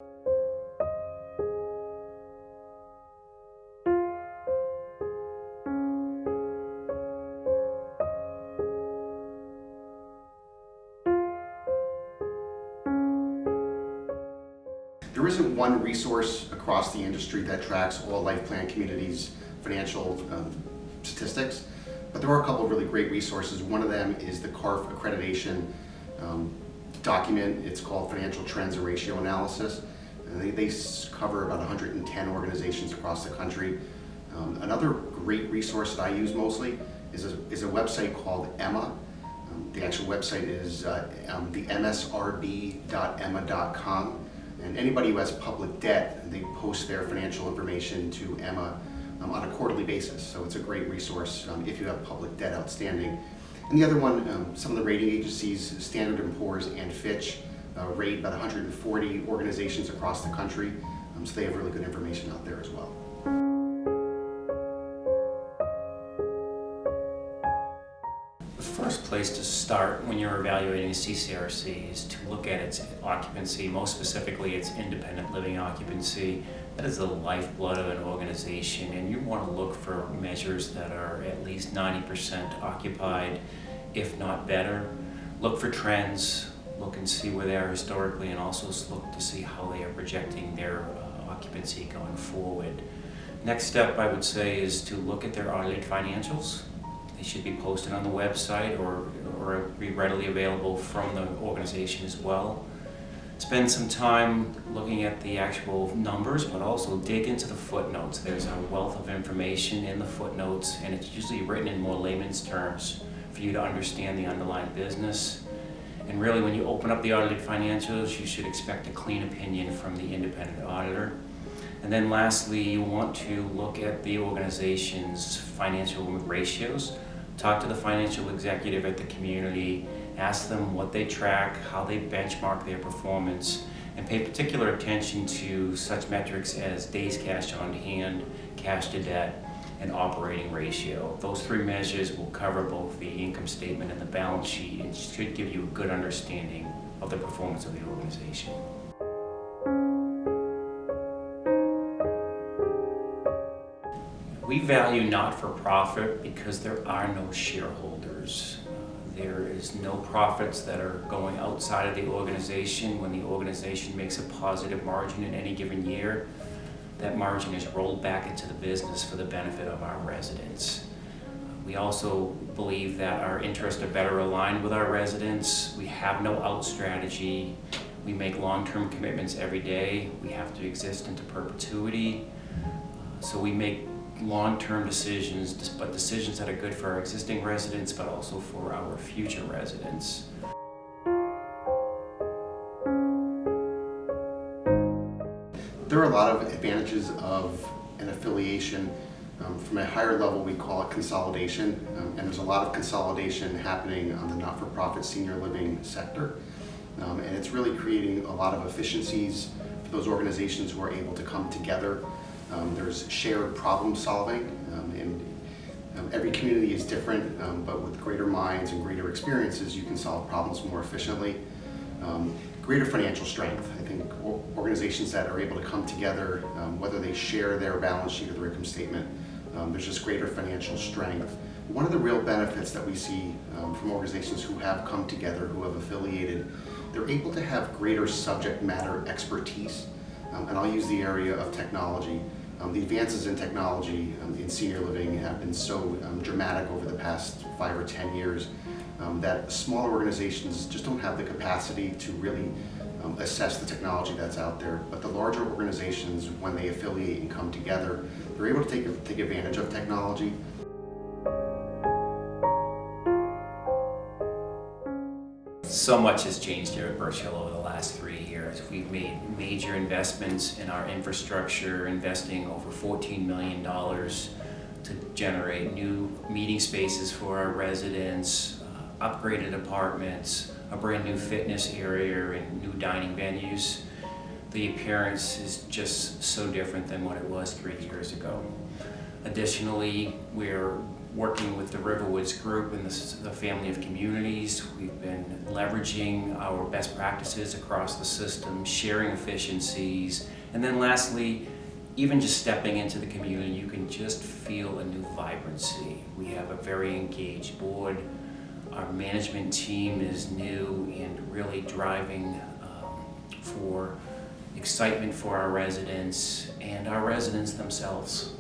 There isn't one resource across the industry that tracks all life plan communities' financial statistics, but there are a couple of really great resources. One of them is the CARF accreditation document. It's called Financial Trends and Ratio Analysis. And they cover about 110 organizations across the country. Another great resource that I use mostly is a website called Emma. The actual website is the msrb.emma.com. And anybody who has public debt, they post their financial information to Emma on a quarterly basis. So it's a great resource if you have public debt outstanding. And the other one, some of the rating agencies, Standard & Poor's and Fitch, rate about 140 organizations across the country. So they have really good information out there as well. The first place to start when you're evaluating a CCRC is to look at its occupancy, most specifically its independent living occupancy. That is the lifeblood of an organization, and you want to look for measures that are at least 90% occupied, if not better. Look for trends, look and see where they are historically, and also look to see how they are projecting their occupancy going forward. Next step, I would say, is to look at their audited financials. They should be posted on the website or be readily available from the organization as well. Spend some time looking at the actual numbers, but also dig into the footnotes. There's a wealth of information in the footnotes, and it's usually written in more layman's terms for you to understand the underlying business. And really, when you open up the audited financials, you should expect a clean opinion from the independent auditor. And then lastly, you want to look at the organization's financial ratios. Talk to the financial executive at the community, ask them what they track, how they benchmark their performance, and pay particular attention to such metrics as days cash on hand, cash to debt, and operating ratio. Those three measures will cover both the income statement and the balance sheet and should give you a good understanding of the performance of the organization. We value not-for-profit because there are no shareholders. There is no profits that are going outside of the organization. When the organization makes a positive margin in any given year, that margin is rolled back into the business for the benefit of our residents. We also believe that our interests are better aligned with our residents. We have no out strategy. We make long-term commitments every day. We have to exist into perpetuity. So we make long-term decisions, but decisions that are good for our existing residents, but also for our future residents. There are a lot of advantages of an affiliation. From a higher level, we call it consolidation, and there's a lot of consolidation happening on the not-for-profit senior living sector. And it's really creating a lot of efficiencies for those organizations who are able to come together. There's shared problem solving, and every community is different, but with greater minds and greater experiences, you can solve problems more efficiently. Greater financial strength. I think organizations that are able to come together, whether they share their balance sheet or their income statement, there's just greater financial strength. One of the real benefits that we see from organizations who have come together, who have affiliated, they're able to have greater subject matter expertise. And I'll use the area of technology. The advances in technology in senior living have been so dramatic over the past 5 or 10 years that smaller organizations just don't have the capacity to really assess the technology that's out there. But the larger organizations, when they affiliate and come together, they're able to take advantage of technology. So much has changed here at Birch Hill over the last 3 years. We've made major investments in our infrastructure, investing over $14 million to generate new meeting spaces for our residents, upgraded apartments, a brand new fitness area, and new dining venues. The appearance is just so different than what it was 3 years ago. Additionally, we're working with the RiverWoods Group and the family of communities. We've been leveraging our best practices across the system, sharing efficiencies, and then lastly, even just stepping into the community, you can just feel a new vibrancy. We have a very engaged board. Our management team is new and really driving for excitement for our residents and our residents themselves.